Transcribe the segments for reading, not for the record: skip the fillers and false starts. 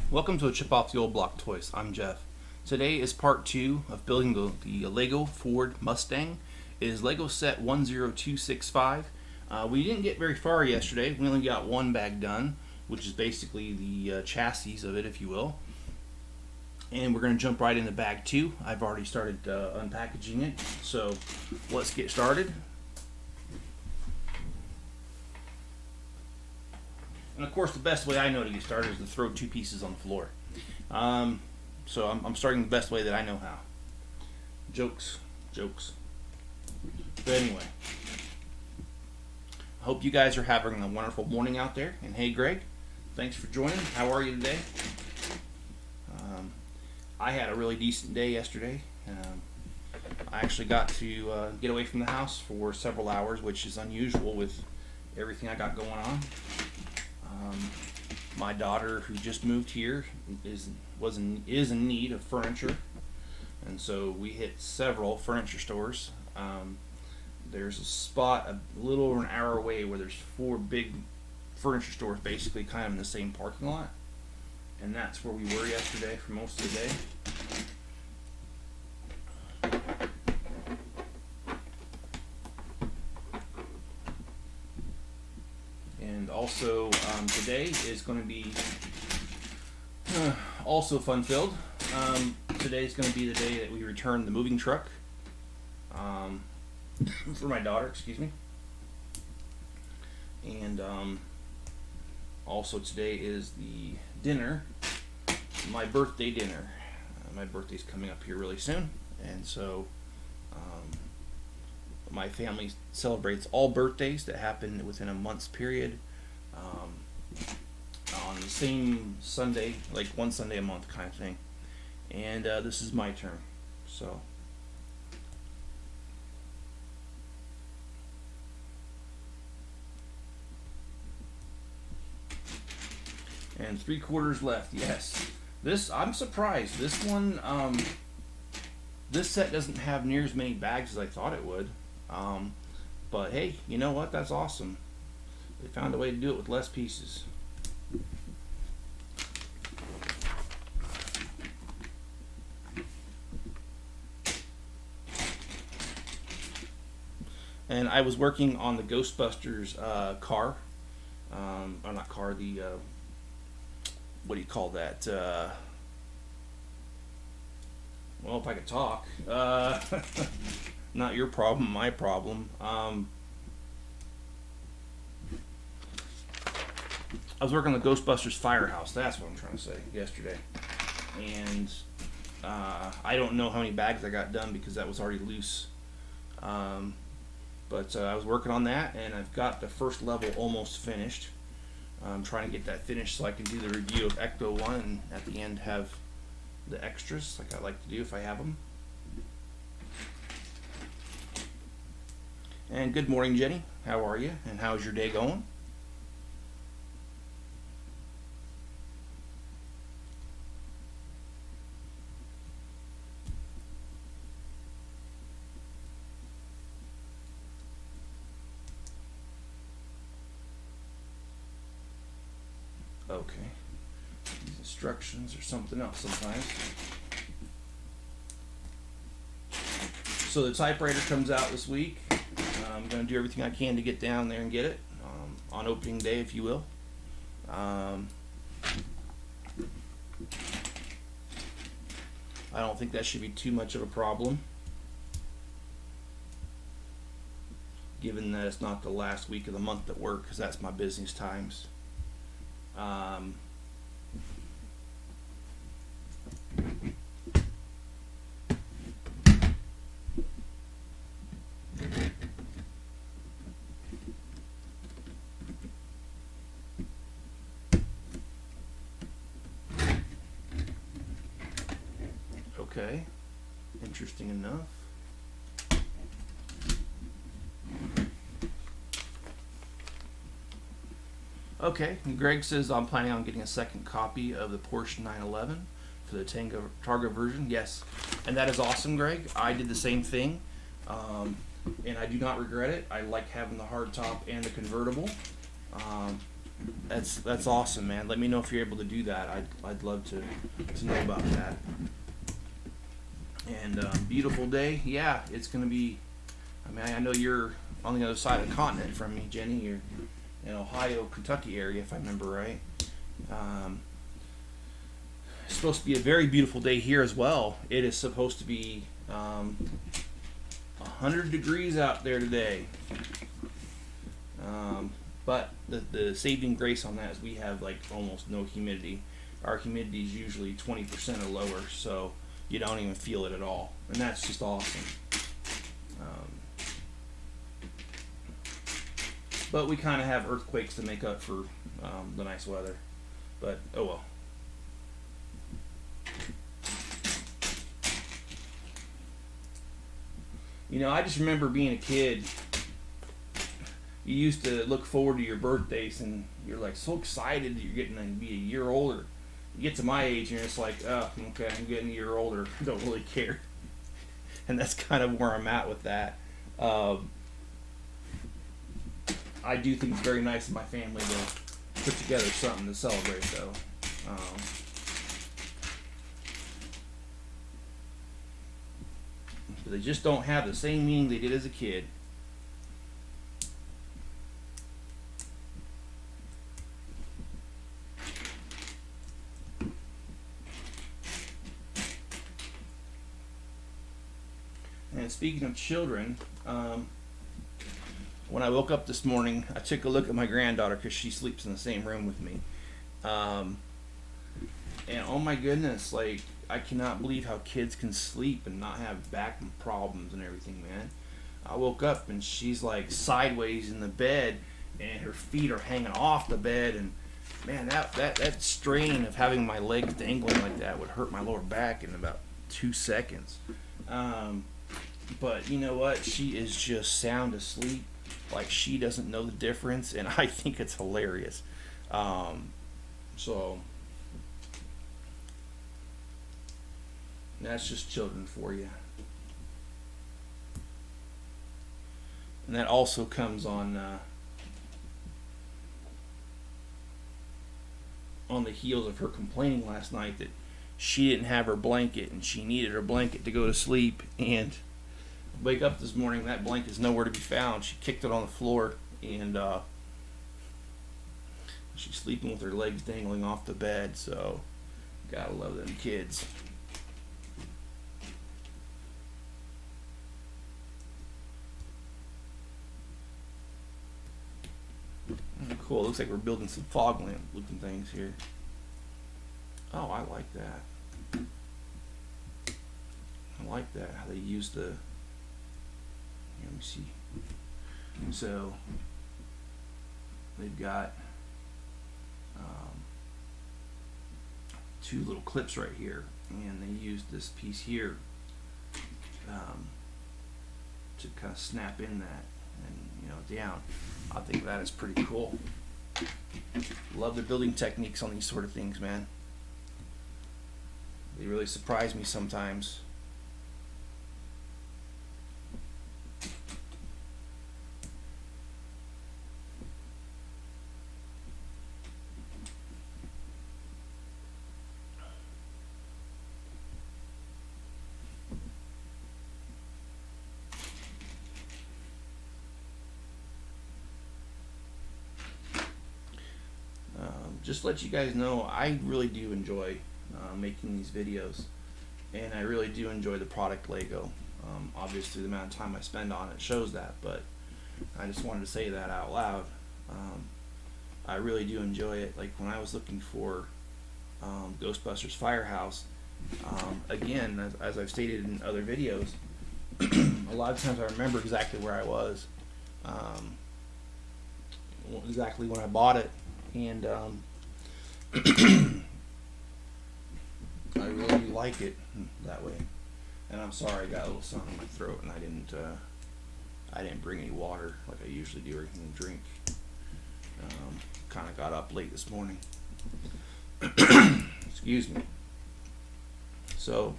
Welcome to a Chip Off the Old Block Toys. I'm Jeff. Today is part 2 of building the Lego Ford Mustang. It is Lego set 10265. We didn't get very far yesterday. We only got one bag done, which is basically the chassis of it, if you will. And we're going to jump right into bag 2. I've already started unpackaging it, so let's get started. And of course, the best way I know to get started is to throw two pieces on the floor. So I'm starting the best way that I know how. Jokes. But anyway, I hope you guys are having a wonderful morning out there. And hey, Greg, thanks for joining. How are you today? I had a really decent day yesterday. I actually got to get away from the house for several hours, which is unusual with everything I got going on. My daughter, who just moved here, is in need of furniture, and so we hit several furniture stores. There's a spot a little over an hour away where there's 4 big furniture stores, basically kind of in the same parking lot, and that's where we were yesterday for most of the day. And also today is going to be also fun-filled. Today is going to be the day that we return the moving truck for my daughter, excuse me. And also today is the dinner, my birthday dinner. My birthday's coming up here really soon, and so my family celebrates all birthdays that happen within a month's period on the same Sunday, like one Sunday a month kind of thing. And this is my turn. So and 3/4 left. Yes, this, I'm surprised. This one, this set doesn't have near as many bags as I thought it would. But hey, you know what? That's awesome. They found a way to do it with less pieces. And I was working on the Ghostbusters car, or not car, the what do you call that? Well, if I could talk, not your problem, my problem. I was working on the Ghostbusters firehouse. That's what I'm trying to say. Yesterday, and I don't know how many bags I got done because that was already loose. But I was working on that, and I've got the first level almost finished. I'm trying to get that finished so I can do the review of Ecto 1 and at the end have the extras like I like to do if I have them. And good morning, Jenny. How are you? And how's your day going? Okay. These instructions or something else sometimes. So the typewriter comes out this week. I'm going to do everything I can to get down there and get it on opening day, if you will. I don't think that should be too much of a problem, given that it's not the last week of the month at work, because that's my busiest times. Okay, interesting enough. Okay, and Greg says I'm planning on getting a second copy of the Porsche 911 for the Targa version. Yes, and that is awesome, Greg. I did the same thing, and I do not regret it. I like having the hardtop and the convertible. That's awesome, man. Let me know if you're able to do that. I'd love to know about that. And beautiful day. Yeah, it's gonna be. I mean, I know you're on the other side of the continent from me, Jenny. You're in Ohio, Kentucky area, if I remember right. It's supposed to be a very beautiful day here as well. It is supposed to be 100 degrees out there today. But the saving grace on that is we have like almost no humidity. Our humidity is usually 20% or lower, so you don't even feel it at all, and that's just awesome. But we kind of have earthquakes to make up for the nice weather. But oh well. You know, I just remember being a kid. You used to look forward to your birthdays, and you're like so excited that you're getting to be a year older. You get to my age, and you're just like, oh, okay, I'm getting a year older. I don't really care. And that's kind of where I'm at with that. I do think it's very nice of my family to put together something to celebrate, though. But they just don't have the same meaning they did as a kid. And speaking of children, when I woke up this morning, I took a look at my granddaughter because she sleeps in the same room with me. And oh my goodness, like, I cannot believe how kids can sleep and not have back problems and everything, man. I woke up and she's like sideways in the bed and her feet are hanging off the bed, and man, that strain of having my legs dangling like that would hurt my lower back in about 2 seconds. But you know what? She is just sound asleep. Like, she doesn't know the difference, and I think it's hilarious. So that's just children for you. And that also comes on the heels of her complaining last night that she didn't have her blanket and she needed her blanket to go to sleep, and wake up this morning, that blanket is nowhere to be found. She kicked it on the floor, and she's sleeping with her legs dangling off the bed. So gotta love them kids. Cool. Looks like we're building some fog lamp looking things here. Oh, I like that. I like that, how they use the, let me see. So they've got two little clips right here, and they use this piece here to kind of snap in that and down. I think that is pretty cool. Love the building techniques on these sort of things, man. They really surprise me sometimes. Just to let you guys know, I really do enjoy making these videos, and I really do enjoy the product Lego. Obviously the amount of time I spend on it shows that, but I just wanted to say that out loud. I really do enjoy it. Like when I was looking for Ghostbusters Firehouse, again, as I've stated in other videos, a lot of times I remember exactly where I was, exactly when I bought it, and I really like it that way. And I'm sorry, I got a little something in my throat, and I didn't bring any water like I usually do or anything to drink. Kind of got up late this morning. Excuse me. So,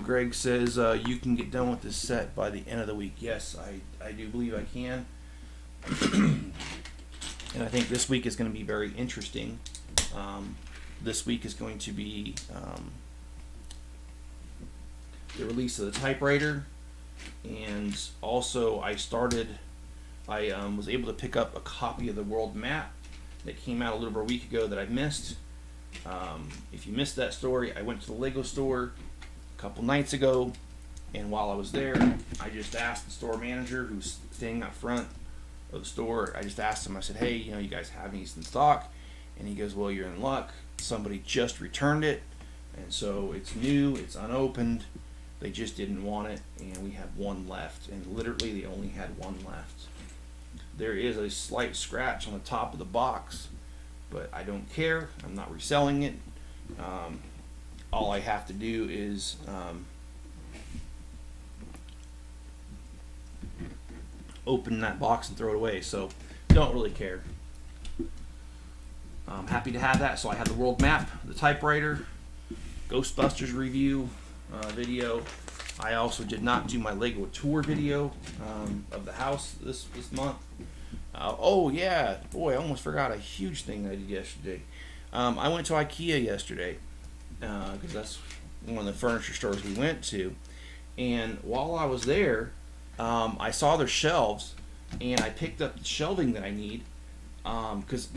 Greg says you can get done with this set by the end of the week. Yes, I do believe I can. And I think this week is going to be very interesting. This week is going to be the release of the typewriter, and also I was able to pick up a copy of the world map that came out a little over a week ago that I missed. If you missed that story, I went to the Lego store a couple nights ago, and while I was there, I just asked the store manager who's standing out front of the store, I just asked him, I said, hey, you guys have these in stock? And he goes, well, you're in luck. Somebody just returned it, and so it's new, it's unopened. They just didn't want it, and we have one left, and literally they only had one left. There is a slight scratch on the top of the box, but I don't care. I'm not reselling it. All I have to do is open that box and throw it away, so don't really care. I'm happy to have that. So I have the world map, the typewriter, Ghostbusters review video. I also did not do my Lego tour video of the house this month. Oh yeah, boy, I almost forgot a huge thing I did yesterday. I went to IKEA yesterday because that's one of the furniture stores we went to, and while I was there, I saw their shelves, and I picked up the shelving that I need, because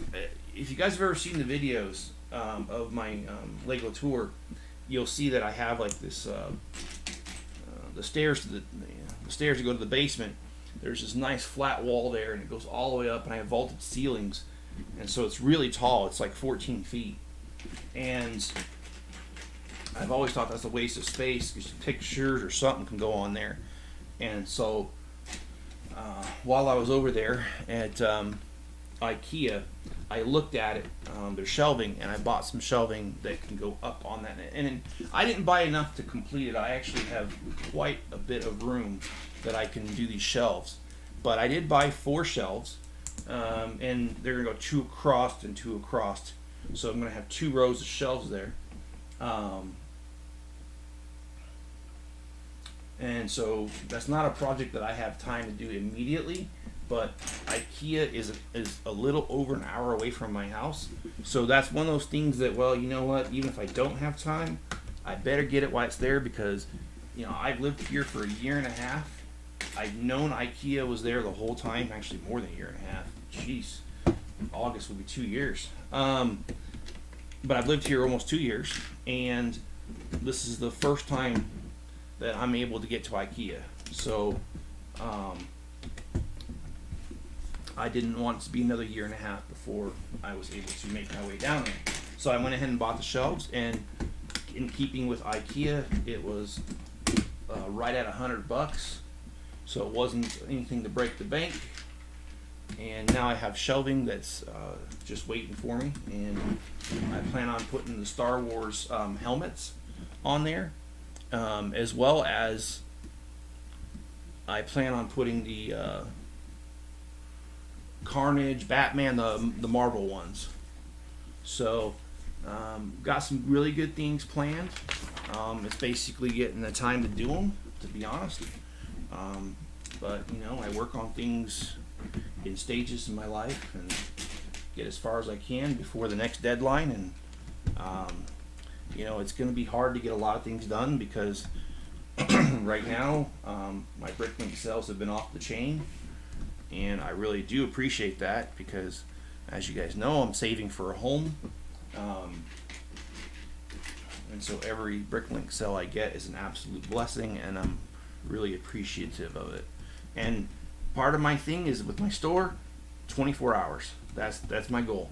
if you guys have ever seen the videos of my Lego tour, you'll see that I have like this the stairs to the stairs to go to the basement. There's this nice flat wall there, and it goes all the way up, and I have vaulted ceilings, and so it's really tall. It's like 14 feet, and I've always thought that's a waste of space because pictures or something can go on there. And so while I was over there at IKEA, I looked at it, their shelving, and I bought some shelving that can go up on that. And I didn't buy enough to complete it. I actually have quite a bit of room that I can do these shelves. But I did buy 4 shelves, and they're going to go 2 across and 2 across. So I'm going to have 2 rows of shelves there. And so that's not a project that I have time to do immediately, but IKEA is a little over an hour away from my house. So that's one of those things that, well, you know what, even if I don't have time, I better get it while it's there, because I've lived here for a year and a half. I've known IKEA was there the whole time, actually more than a year and a half. Jeez, August will be 2 years. But I've lived here almost 2 years, and this is the first time that I'm able to get to IKEA. So I didn't want it to be another year and a half before I was able to make my way down there. So I went ahead and bought the shelves, and in keeping with IKEA, it was right at $100. So it wasn't anything to break the bank. And now I have shelving that's just waiting for me, and I plan on putting the Star Wars helmets on there, as well as I plan on putting the Carnage, Batman, the Marvel ones. So got some really good things planned. It's basically getting the time to do them, to be honest. But I work on things in stages in my life and get as far as I can before the next deadline. And it's going to be hard to get a lot of things done because right now my Bricklink sales have been off the chain, and I really do appreciate that because, as you guys know, I'm saving for a home, and so every Bricklink sale I get is an absolute blessing, and I'm really appreciative of it. And part of my thing is with my store, 24 hours. That's my goal.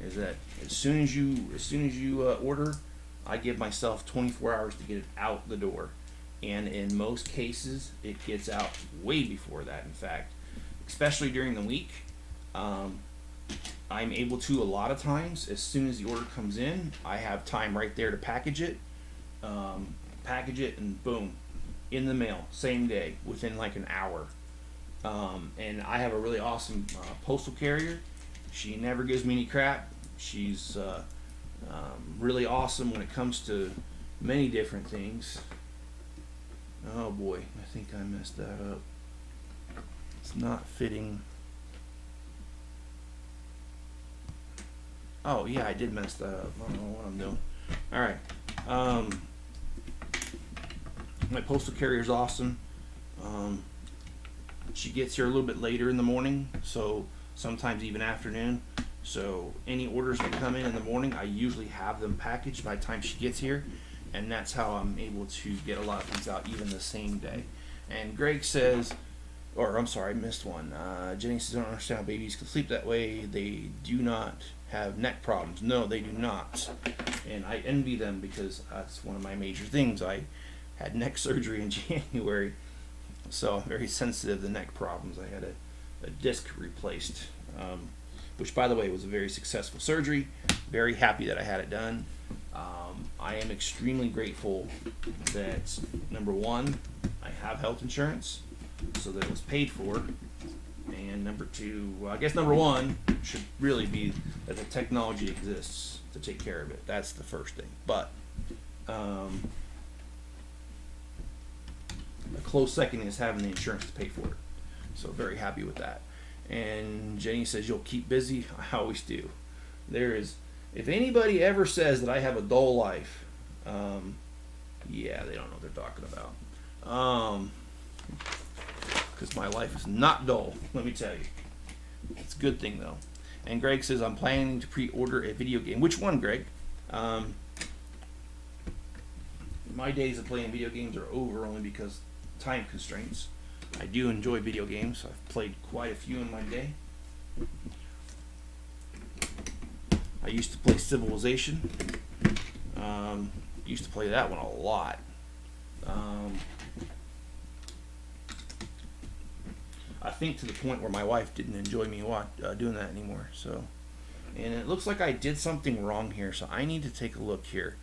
Is that as soon as you order, I give myself 24 hours to get it out the door. And in most cases, it gets out way before that. In fact, especially during the week, I'm able to, a lot of times, as soon as the order comes in, I have time right there to package it, and boom, in the mail, same day, within like an hour. And I have a really awesome postal carrier. She never gives me any crap. She's really awesome when it comes to many different things. Oh boy, I think I messed that up. It's not fitting Oh yeah, I did mess that up. I don't know what I'm doing. All right. Um, my postal carrier is awesome. Um, she gets here a little bit later in the morning, so sometimes even afternoon. So any orders that come in the morning, I usually have them packaged by the time she gets here, and that's how I'm able to get a lot of things out even the same day. And Greg says, or I'm sorry, I missed one. Jenny says, I don't understand how babies can sleep that way. They do not have neck problems. No, they do not. And I envy them because that's one of my major things. I had neck surgery in January, so I'm very sensitive to neck problems. I had a disc replaced, which, by the way, was a very successful surgery. Very happy that I had it done. I am extremely grateful that, number one, I have health insurance, so that it was paid for. And number two, well, I guess number one should really be that the technology exists to take care of it. That's the first thing. But a close second is having the insurance to pay for it. So very happy with that. And Jenny says, you'll keep busy. I always do. There is, if anybody ever says that I have a dull life, yeah, they don't know what they're talking about. Because my life is not dull, let me tell you. It's a good thing, though. And Greg says, I'm planning to pre-order a video game. Which one, Greg? My days of playing video games are over only because time constraints. I do enjoy video games. I've played quite a few in my day. I used to play Civilization. Used to play that one a lot. I think to the point where my wife didn't enjoy me doing that anymore. So, and it looks like I did something wrong here. So I need to take a look here,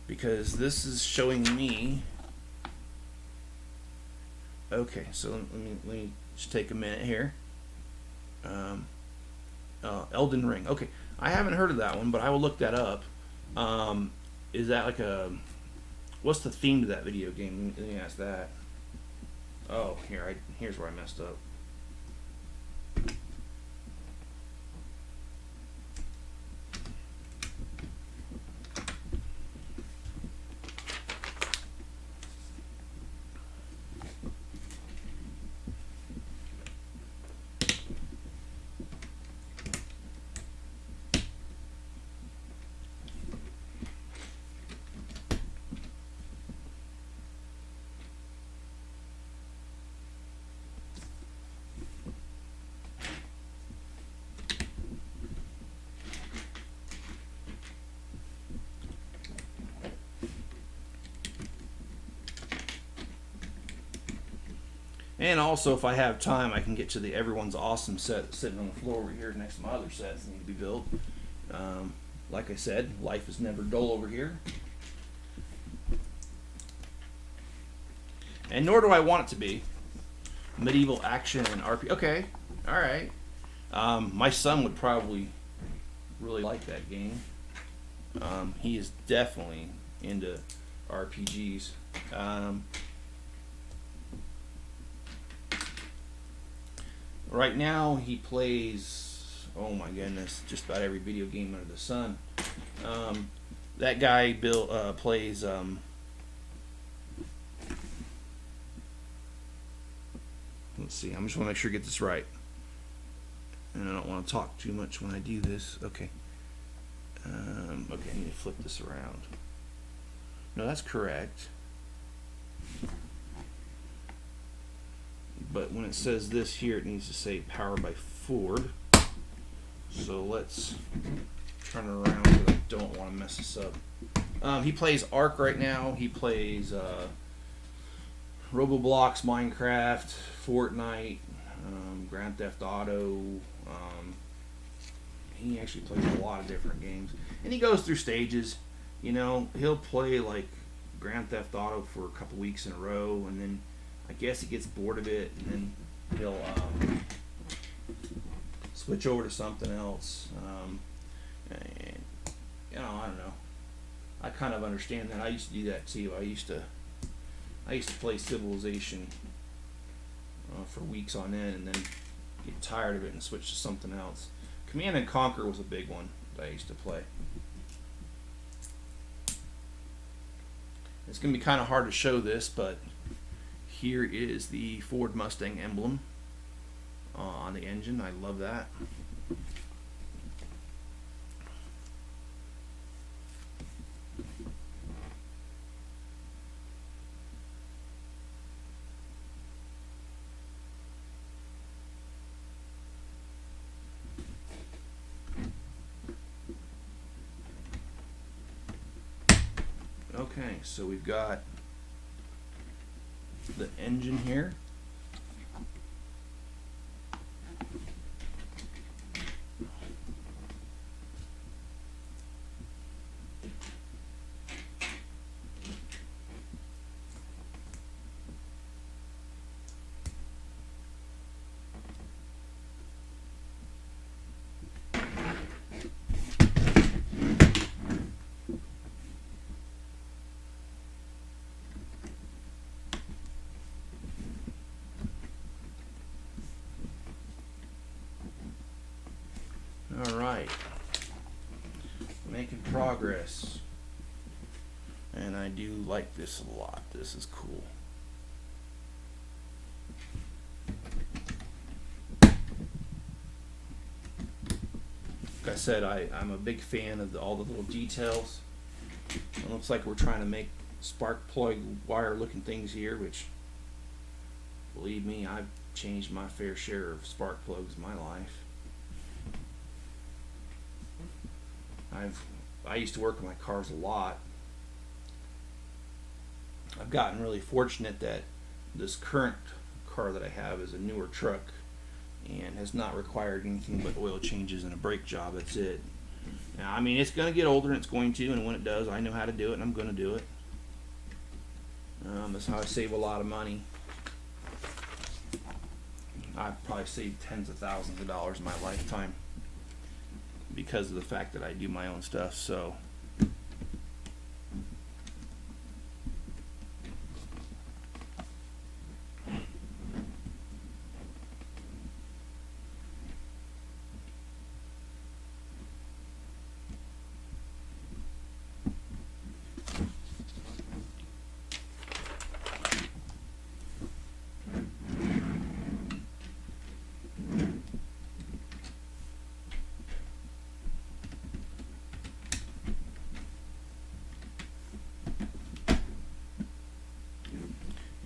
because this is showing me. Okay, so let me just take a minute here. Elden Ring. Okay, I haven't heard of that one, but I will look that up. Is that like what's the theme to that video game? Let me ask that. Oh, here's where I messed up. And also, if I have time, I can get to the Everyone's Awesome set sitting on the floor over here next to my other sets that need to be built. Like I said, life is never dull over here. And nor do I want it to be. Medieval action and RP. Okay, alright. My son would probably really like that game. He is definitely into RPGs. Right now he plays, oh my goodness, just about every video game under the sun. That guy plays let's see, I'm just want to make sure I get this right, and I don't want to talk too much when I do this. Okay. Okay, I need to flip this around. No, that's correct. But when it says this here, it needs to say powered by Ford. So let's turn it around because I don't want to mess this up. He plays Ark right now. He plays Roblox, Minecraft, Fortnite, Grand Theft Auto. He actually plays a lot of different games. And he goes through stages. You know, he'll play like Grand Theft Auto for a couple weeks in a row, and then I guess he gets bored of it, and then he'll switch over to something else. And, you know, I don't know. I kind of understand that. I used to do that too. I used to play Civilization for weeks on end, and then get tired of it and switch to something else. Command and Conquer was a big one. that I used to play. It's going to be kind of hard to show this, but here is the Ford Mustang emblem on the engine. I love that. Okay, so we've got the engine here. Alright, making progress, and I do like this a lot. This is cool. Like I said, I'm a big fan of all the little details. It looks like we're trying to make spark plug wire looking things here, which, believe me, I've changed my fair share of spark plugs in my life. I used to work on my cars a lot. I've gotten really fortunate that this current car that I have is a newer truck and has not required anything but oil changes and a brake job. That's it. Now, I mean, it's going to get older, and it's going to, and when it does, I know how to do it, and I'm going to do it. That's how I save a lot of money. I've probably saved tens of thousands of dollars in my lifetime because of the fact that I do my own stuff. So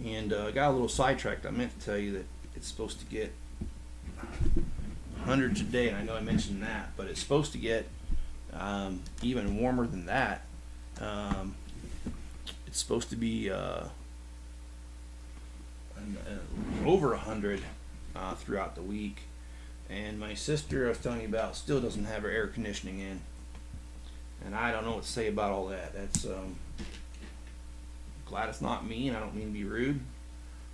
and I got a little sidetracked. I meant to tell you that it's supposed to get hundreds a day, and I know I mentioned that, but it's supposed to get even warmer than that. It's supposed to be over 100 throughout the week. And my sister I was telling you about still doesn't have her air conditioning in, and I don't know what to say about all that. That's glad it's not me, and I don't mean to be rude,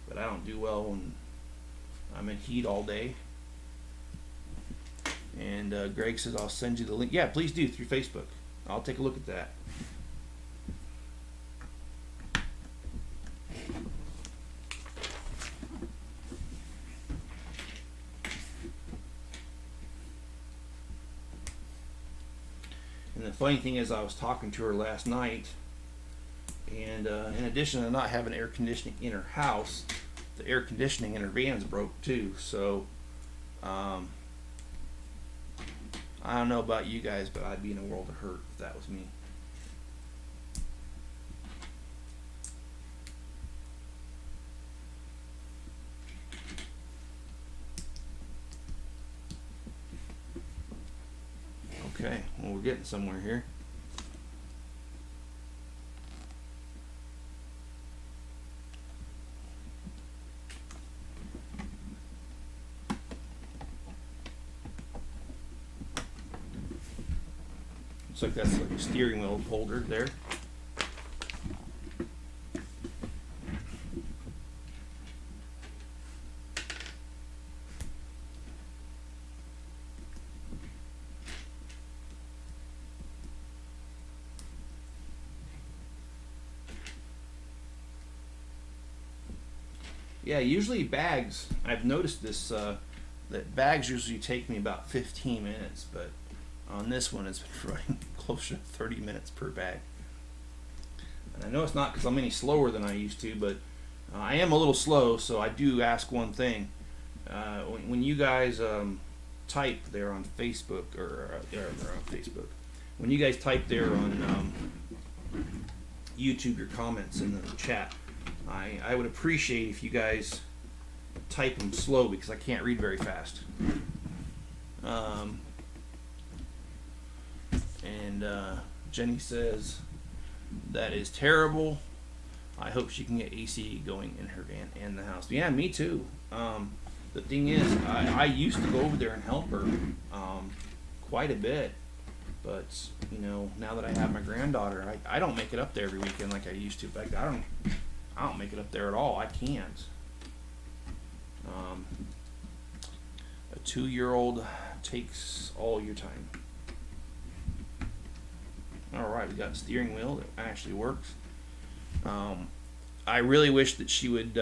but I don't do well when I'm in heat all day. And Greg says I'll send you the link. Yeah, please do, through Facebook. I'll take a look at that. And the funny thing is, I was talking to her last night, and in addition to not having air conditioning in her house, the air conditioning in her van's broke too. So I don't know about you guys, but I'd be in a world of hurt if that was me. Okay, well, we're getting somewhere here. Looks like that's like a steering wheel holder there. Yeah, usually bags, I've noticed this, that bags usually take me about 15 minutes, but On this one, it's been running closer to 30 minutes per bag. And I know it's not because I'm any slower than I used to, but I am a little slow, so I do ask one thing. When you guys type there on Facebook, on Facebook, when you guys type there on YouTube your comments in the chat, I would appreciate if you guys type them slow because I can't read very fast. And Jenny says, that is terrible. I hope she can get AC going in her van and the house. Yeah, me too. The thing is, I used to go over there and help her quite a bit. But, you know, now that I have my granddaughter, I don't make it up there every weekend like I used to. In fact, I don't make it up there at all. I can't. A 2-year-old takes all your time. Alright, we got a steering wheel that actually works. I really wish that she would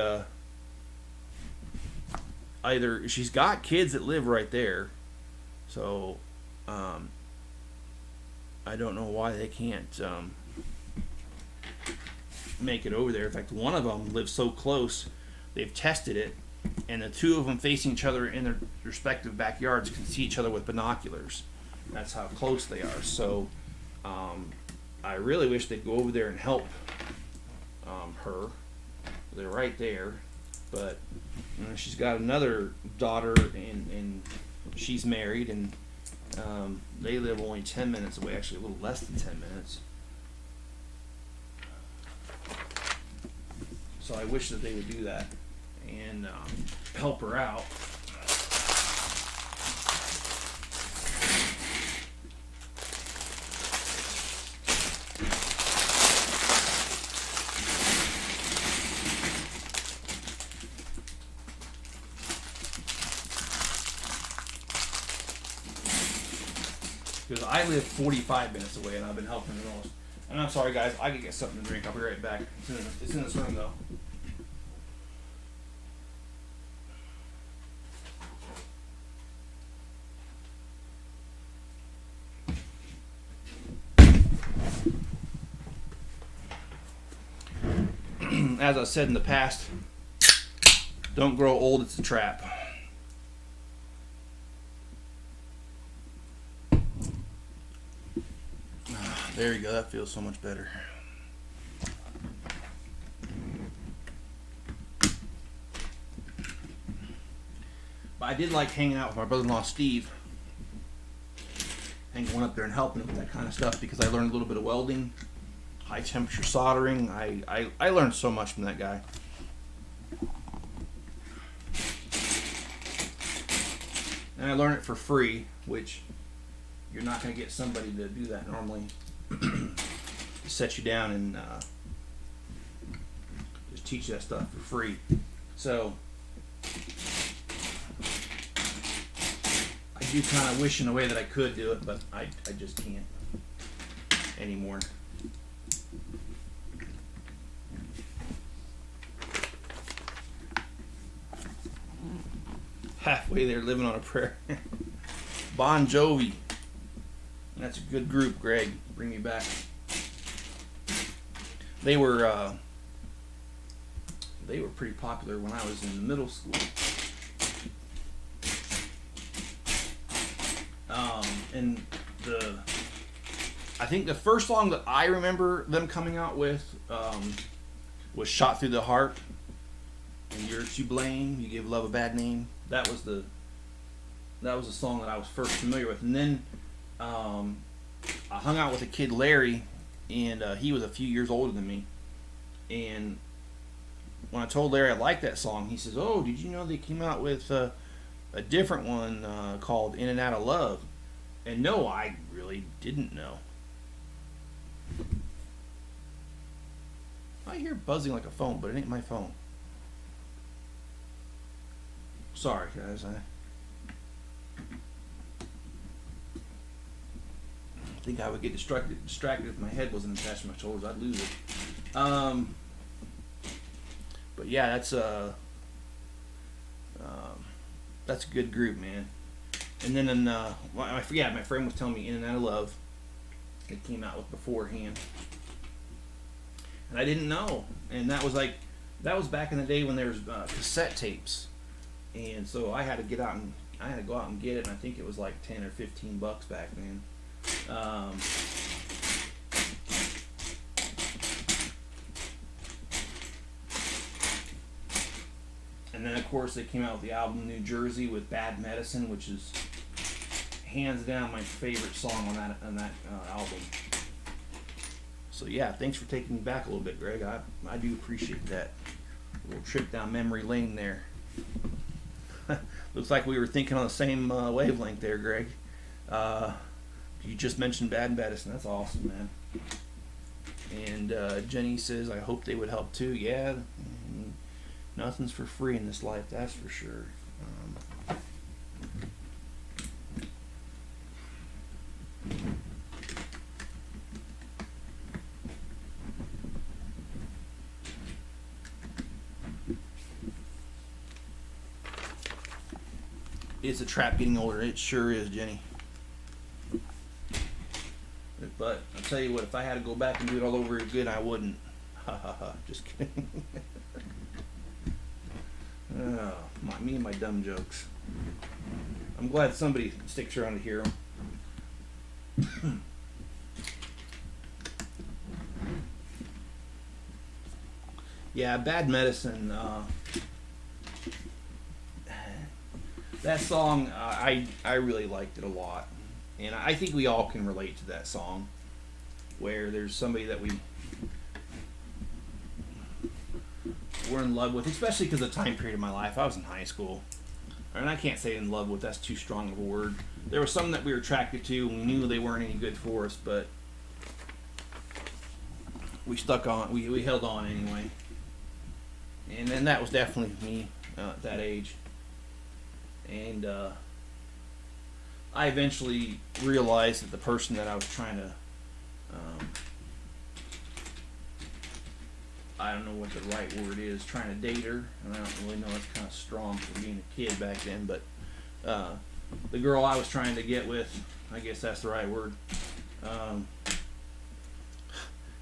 either, she's got kids that live right there, so I don't know why they can't make it over there. In fact, one of them lives so close, they've tested it, and the two of them facing each other in their respective backyards can see each other with binoculars. That's how close they are. So I really wish they'd go over there and help her. They're right there, but you know, she's got another daughter, and she's married, and they live only 10 minutes away, actually a little less than 10 minutes. So I wish that they would do that and help her out. Because I live 45 minutes away and I've been helping the most. And I'm sorry guys, I can get something to drink. I'll be right back. It's in this room though. As I said in the past, don't grow old, it's a trap. There you go, that feels so much better. But I did like hanging out with my brother-in-law Steve and going up there and helping him with that kind of stuff because I learned a little bit of welding, high temperature soldering. I learned so much from that guy. And I learned it for free, which you're not going to get somebody to do that normally. Set you down and just teach you that stuff for free. So I do kind of wish in a way that I could do it, but I just can't anymore. Halfway there living on a prayer. Bon Jovi. That's a good group, Greg. Bring me back. They were pretty popular when I was in middle school. And I think the first song that I remember them coming out with was "Shot Through the Heart." And you're to blame. You give love a bad name. That was the song that I was first familiar with. And then I hung out with a kid, Larry, and he was a few years older than me. And when I told Larry I liked that song, he says, "Oh, did you know they came out with a different one called In and Out of Love?" And no, I really didn't know. I hear buzzing like a phone, but it ain't my phone. Sorry, guys. I think I would get distracted if my head wasn't attached to my shoulders. I'd lose it. But yeah, that's a good group, man. And then well, I forget, my friend was telling me In and Out of Love. It came out with beforehand, and I didn't know. And that was back in the day when there was cassette tapes, and so I had to go out and get it. And I think it was like $10 or $15 back then. And then of course they came out with the album New Jersey with Bad Medicine, which is hands down my favorite song on that album. So yeah, thanks for taking me back a little bit, Greg. I do appreciate that little trip down memory lane there. Looks like we were thinking on the same wavelength there, Greg. You just mentioned Bad Medicine. That's awesome, man. And Jenny says, I hope they would help too. Yeah, nothing's for free in this life, that's for sure. It's a trap getting older. It sure is, Jenny. But I'll tell you what, if I had to go back and do it all over again, I wouldn't. Ha ha ha. Just kidding. Me and my dumb jokes. I'm glad somebody sticks around to hear them. Yeah, Bad Medicine. That song, I really liked it a lot. And I think we all can relate to that song, where there's somebody that we're in love with, especially because of the time period of my life. I was in high school. And I can't say in love with, that's too strong of a word. There was some that we were attracted to, and we knew they weren't any good for us, but we stuck on, we held on anyway. And then that was definitely me at that age. And I eventually realized that the person that I was trying to, I don't know what the right word is, trying to date her, and I don't really know, it's kind of strong for being a kid back then, but the girl I was trying to get with, I guess that's the right word,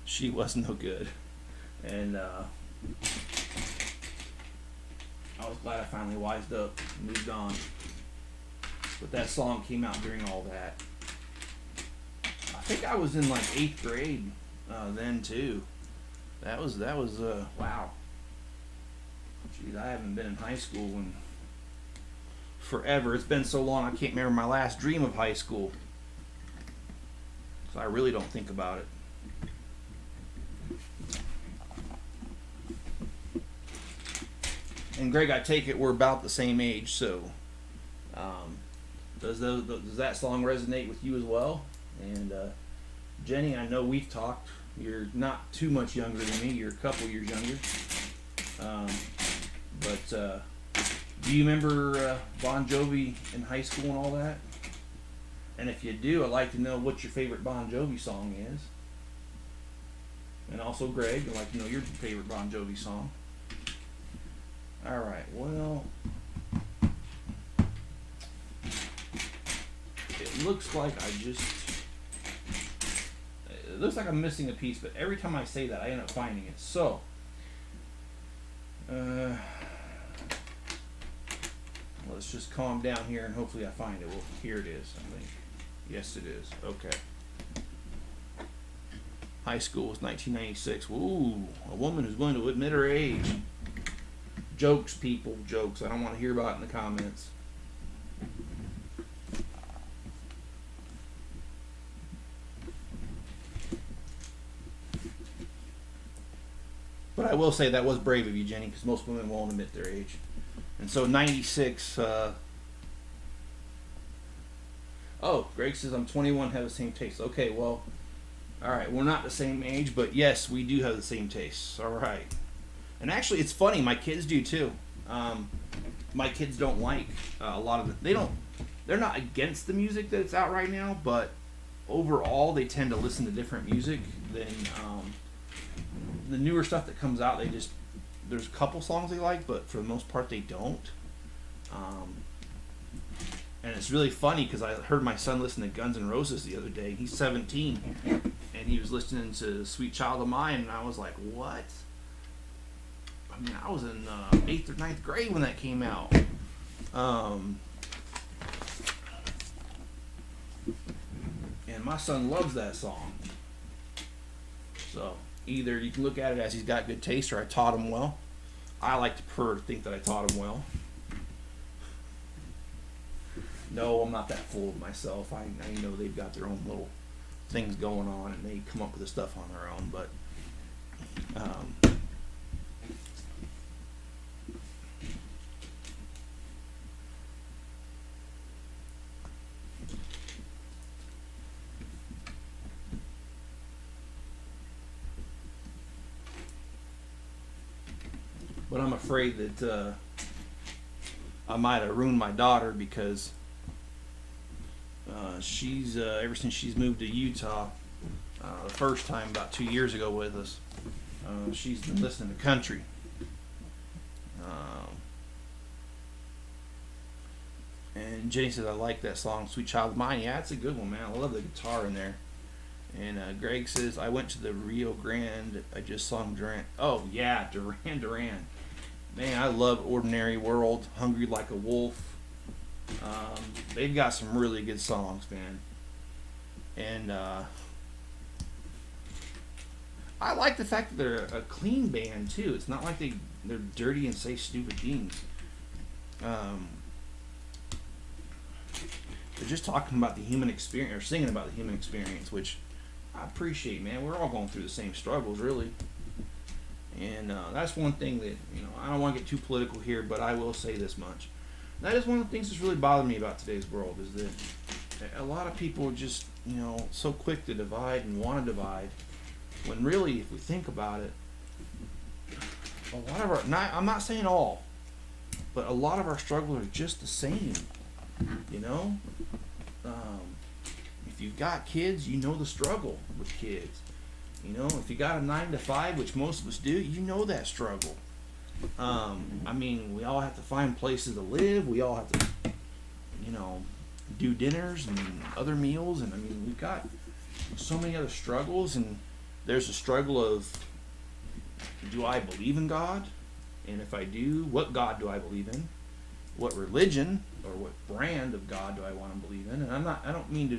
she was no good. And I was glad I finally wised up and moved on. But that song came out during all that. I think I was in like 8th grade then too. That was wow. Jeez, I haven't been in high school in forever. It's been so long I can't remember my last dream of high school. So I really don't think about it. And Greg, I take it we're about the same age, so does that song resonate with you as well? And Jenny, I know we've talked. You're not too much younger than me. You're a couple years younger. But do you remember Bon Jovi in high school and all that? And if you do, I'd like to know what your favorite Bon Jovi song is. And also, Greg, I'd like to know your favorite Bon Jovi song. All right, well, it looks like it looks like I'm missing a piece, but every time I say that, I end up finding it. So, let's just calm down here and hopefully I find it. Well, here it is, I think. Yes, it is. Okay. High school was 1996. Ooh, a woman who's going to admit her age. Jokes, people, jokes. I don't want to hear about it in the comments. But I will say that was brave of you, Jenny, because most women won't admit their age. And so 96, oh, Greg says I'm 21, have the same taste. Okay, well, all right, we're not the same age, but yes, we do have the same tastes. All right. And actually, it's funny, my kids do too. My kids don't like a lot of they're not against the music that's out right now, but overall, they tend to listen to different music than the newer stuff that comes out. There's a couple songs they like, but for the most part, they don't. And it's really funny because I heard my son listen to Guns N' Roses the other day. He's 17, and he was listening to Sweet Child of Mine, and I was like, what? I mean, I was in 8th or ninth grade when that came out. And my son loves that song. So either you can look at it as he's got good taste, or I taught him well. I like to prefer to think that I taught him well. No, I'm not that full of myself. I know they've got their own little things going on, and they come up with the stuff on their own. But I'm afraid that I might have ruined my daughter because she's ever since she's moved to Utah the first time about 2 years ago with us, she's been listening to country. And Jenny says, I like that song, Sweet Child of Mine. Yeah, it's a good one, man. I love the guitar in there. And Greg says, I went to the Rio Grande. I just sung Duran. Oh, yeah, Duran. Man, I love Ordinary World, Hungry Like a Wolf. They've got some really good songs, man. And I like the fact that they're a clean band, too. It's not like they're dirty and say stupid things. They're just talking about the human experience, or singing about the human experience, which I appreciate, man. We're all going through the same struggles, really. And that's one thing that, I don't want to get too political here, but I will say this much. That is one of the things that's really bothered me about today's world, is that a lot of people are just, so quick to divide and want to divide, when really, if we think about it, a lot of our, I'm not saying all, but a lot of our struggles are just the same, If you've got kids, you know the struggle with kids. If you got a 9 to 5, which most of us do, you know that struggle. We all have to find places to live. We all have to, do dinners and other meals. And we've got so many other struggles. And there's a struggle of, do I believe in God? And if I do, what God do I believe in? What religion or what brand of God do I want to believe in? And I don't mean to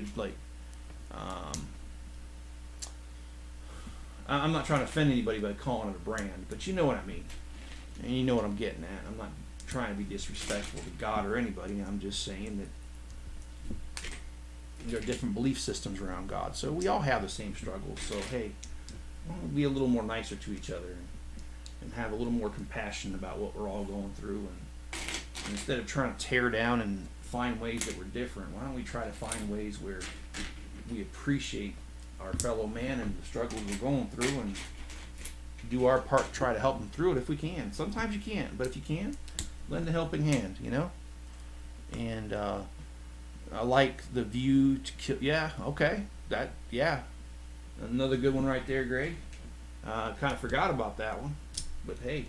I'm not trying to offend anybody by calling it a brand, but you know what I mean. And you know what I'm getting at. I'm not trying to be disrespectful to God or anybody. I'm just saying that there are different belief systems around God. So we all have the same struggles. So, hey, why don't we be a little more nicer to each other and have a little more compassion about what we're all going through. And instead of trying to tear down and find ways that we're different, why don't we try to find ways where we appreciate our fellow man and the struggles we're going through, and do our part to try to help them through it if we can. Sometimes you can't, but if you can, lend a helping hand, And I like the view to kill. Yeah, okay. Another good one right there, Greg. Kind of forgot about that one, but hey.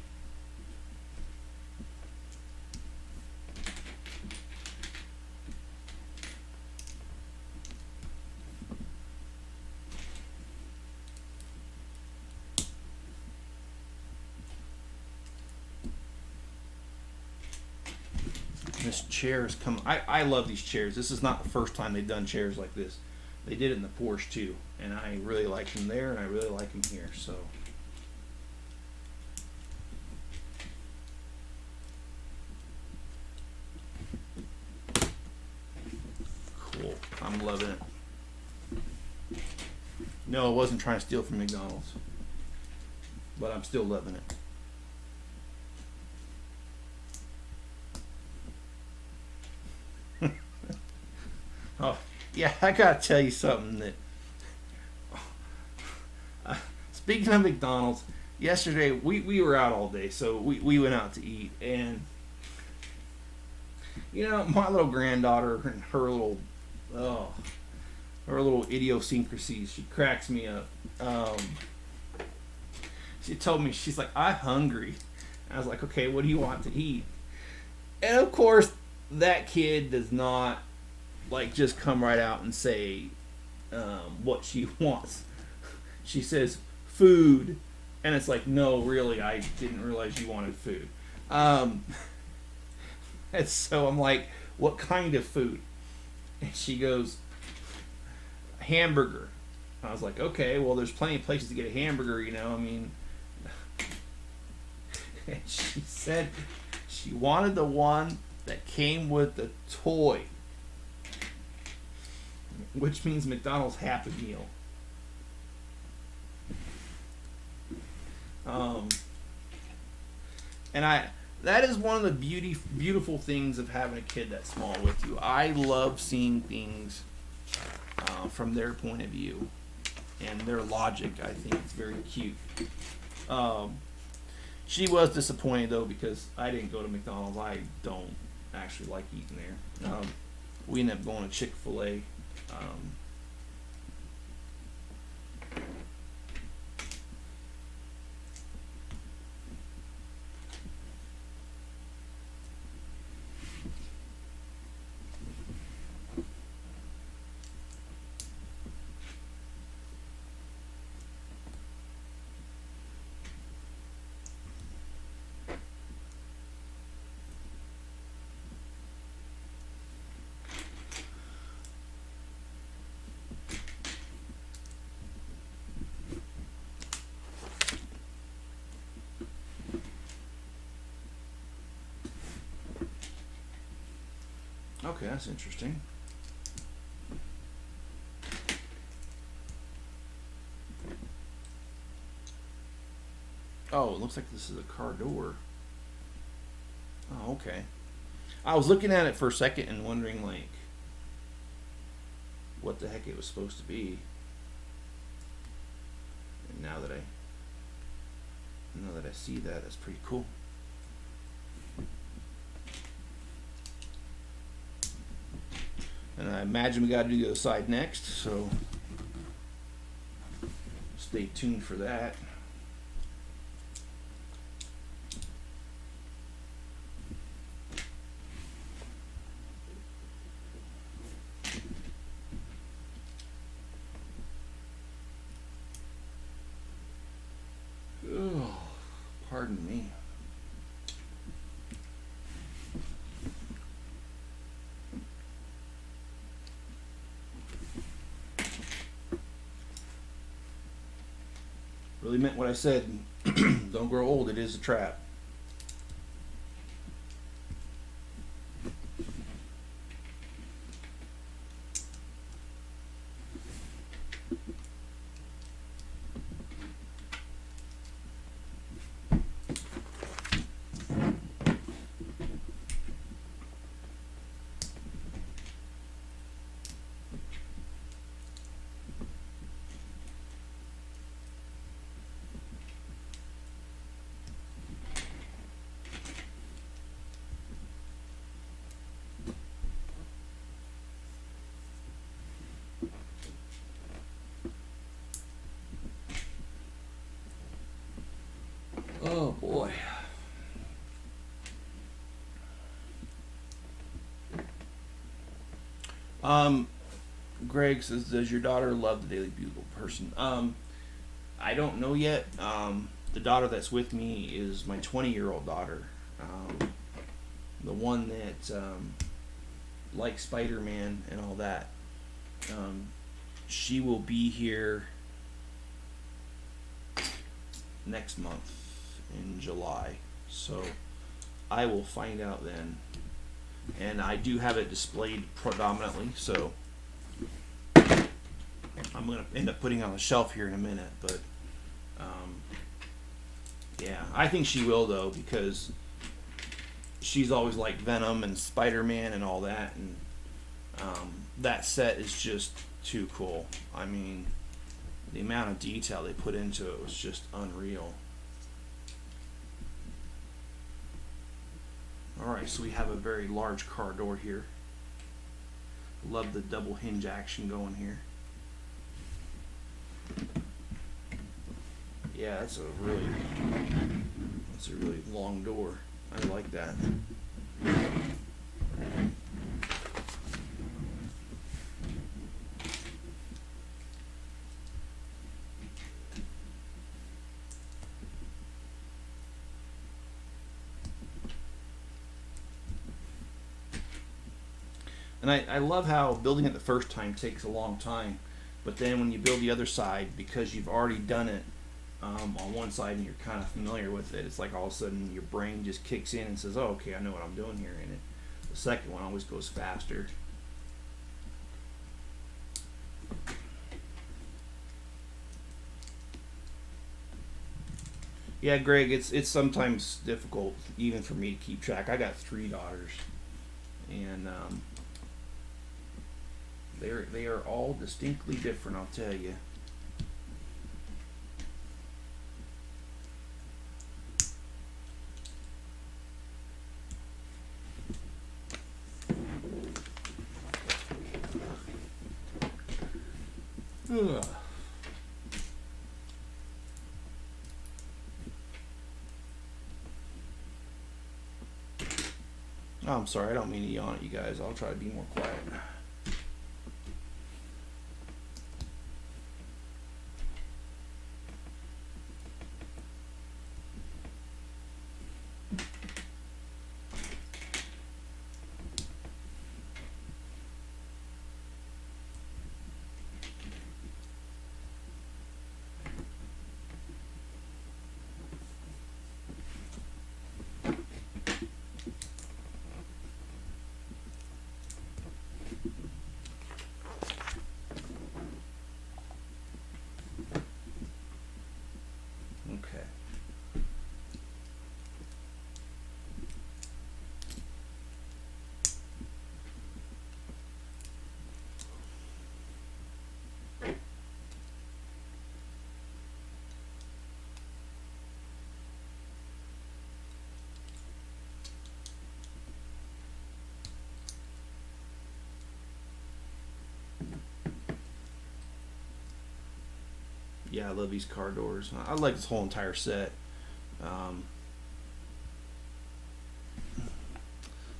This chair is coming. I love these chairs. This is not the first time they've done chairs like this. They did it in the Porsche too, and I really like them there, and I really like them here. So cool. I'm loving it. No, I wasn't trying to steal from McDonald's, but I'm still loving it. Oh, yeah, I gotta tell you something that, speaking of McDonald's, yesterday we were out all day, so we went out to eat, and, my little granddaughter and her little idiosyncrasies, she cracks me up. She told me, she's like, I'm hungry. And I was like, okay, what do you want to eat? And of course, that kid does not like just come right out and say what she wants. She says food, and it's like, no, really, I didn't realize you wanted food. And so I'm like, what kind of food? And she goes, hamburger. I was like, okay, well, there's plenty of places to get a hamburger, you know. I mean, and she said she wanted the one that came with the toy, which means McDonald's Happy Meal. And that is one of the beautiful things of having a kid that small with you. I love seeing things from their point of view and their logic. I think it's very cute. She was disappointed though because I didn't go to McDonald's. I don't actually like eating there. We ended up going to Chick-fil-A. Okay, that's interesting. Oh, it looks like this is a car door. Oh, okay. I was looking at it for a second and wondering, like, what the heck it was supposed to be. And now that I see that, that's pretty cool. And I imagine we got to do the other side next, so stay tuned for that. Oh, pardon me. Really meant what I said. Don't grow old. It is a trap. Oh boy. Greg says, does your daughter love the Daily Bugle person? I don't know yet. The daughter that's with me is my 20-year-old daughter. The one that likes Spider-Man and all that. She will be here next month in July, so I will find out then. And I do have it displayed predominantly, so I'm going to end up putting it on the shelf here in a minute. But yeah, I think she will though, because she's always liked Venom and Spider-Man and all that, and that set is just too cool. I mean, the amount of detail they put into it was just unreal. Alright, so we have a very large car door here. Love the double hinge action going here. Yeah, that's a really long door. I like that. And I love how building it the first time takes a long time, but then when you build the other side, because you've already done it on one side and you're kind of familiar with it, it's like all of a sudden your brain just kicks in and says, oh, okay, I know what I'm doing here. And the second one always goes faster. Yeah, Greg, it's sometimes difficult even for me to keep track. I got 3 daughters, and they are all distinctly different. I'll tell you. Ugh. Oh, I'm sorry, I don't mean to yawn at you guys. I'll try to be more quiet. Okay. Yeah, I love these car doors. I like this whole entire set. Um,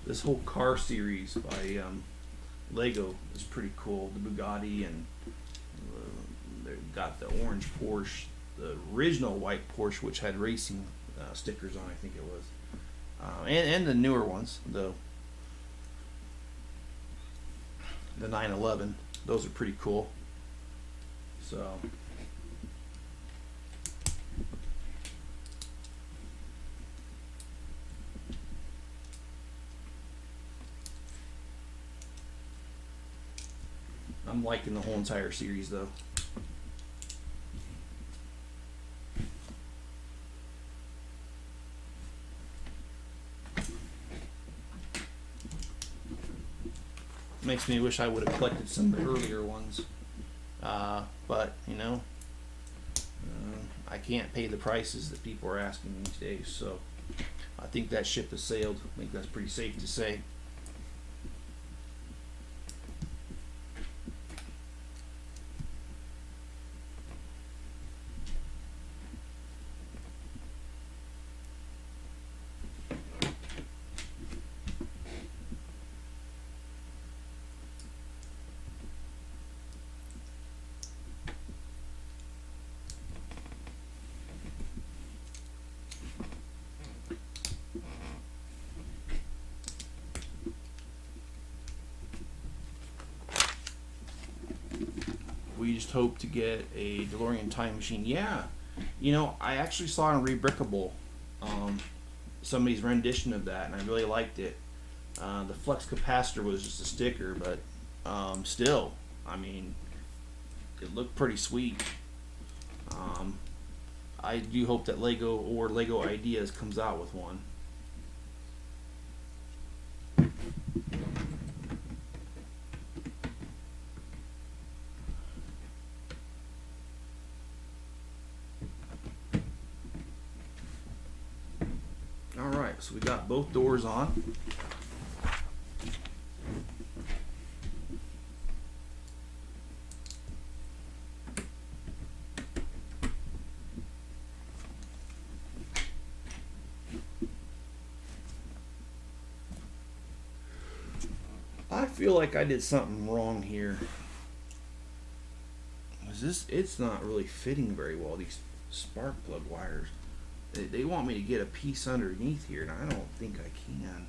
this whole car series by Lego is pretty cool. The Bugatti, and they've got the orange Porsche, the original white Porsche, which had racing stickers on, I think it was, and the newer ones, the 911. Those are pretty cool. So. I'm liking the whole entire series though. Makes me wish I would have collected some of the earlier ones. But, you know, I can't pay the prices that people are asking these days. So I think that ship has sailed. I think that's pretty safe to say. We just hope to get a DeLorean time machine. Yeah, you know, I actually saw on Rebrickable somebody's rendition of that, and I really liked it. The flux capacitor was just a sticker, but still, I mean, it looked pretty sweet. I do hope that Lego or Lego Ideas comes out with one. Alright, so we got both doors on. I feel like I did something wrong here. It's not really fitting very well, these spark plug wires. They want me to get a piece underneath here, and I don't think I can.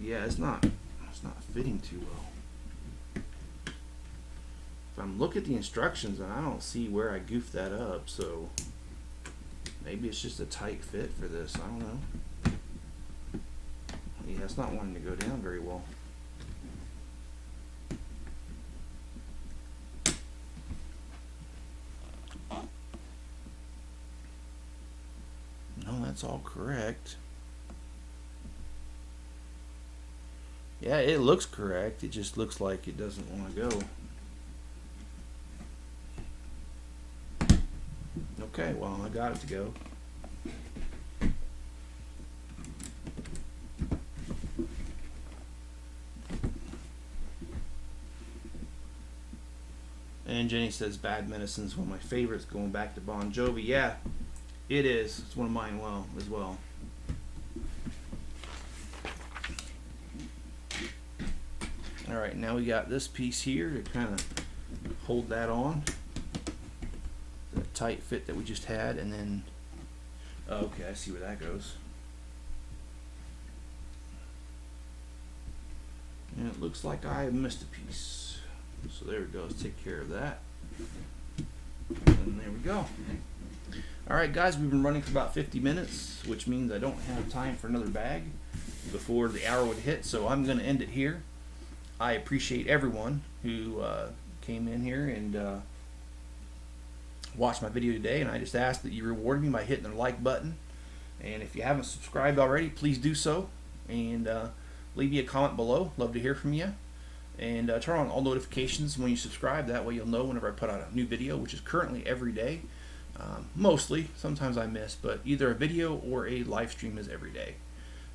yeah, it's not fitting too well. If I'm looking at the instructions, and I don't see where I goofed that up, so maybe it's just a tight fit for this. I don't know. Yeah, it's not wanting to go down very well. No, that's all correct. Yeah, it looks correct. It just looks like it doesn't want to go. Okay, well, I got it to go. And Jenny says Bad Medicine's one of my favorites, going back to Bon Jovi. Yeah, it is. It's one of mine as well. Alright, now we got this piece here to kind of hold that on. That tight fit that we just had, and then, okay, I see where that goes. And it looks like I missed a piece. So there we go, let's take care of that. And there we go. Alright guys, we've been running for about 50 minutes, which means I don't have time for another bag before the hour would hit, so I'm going to end it here. I appreciate everyone who came in here and watched my video today, and I just ask that you reward me by hitting the like button. And if you haven't subscribed already, please do so, and leave me a comment below. Love to hear from you. And turn on all notifications when you subscribe. That way you'll know whenever I put out a new video, which is currently every day. Mostly, sometimes I miss, but either a video or a live stream is every day.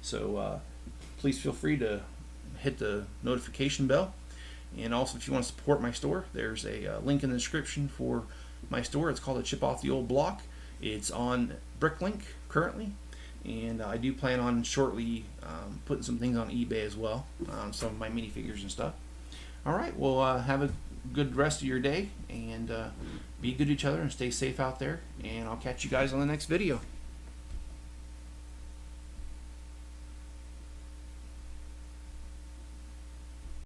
So please feel free to hit the notification bell. And also, if you want to support my store, there's a link in the description for my store. It's called a Chip Off the Old Block. It's on Bricklink currently, and I do plan on shortly putting some things on eBay as well, some of my minifigures and stuff. Alright, well, have a good rest of your day, and be good to each other and stay safe out there, and I'll catch you guys on the next video.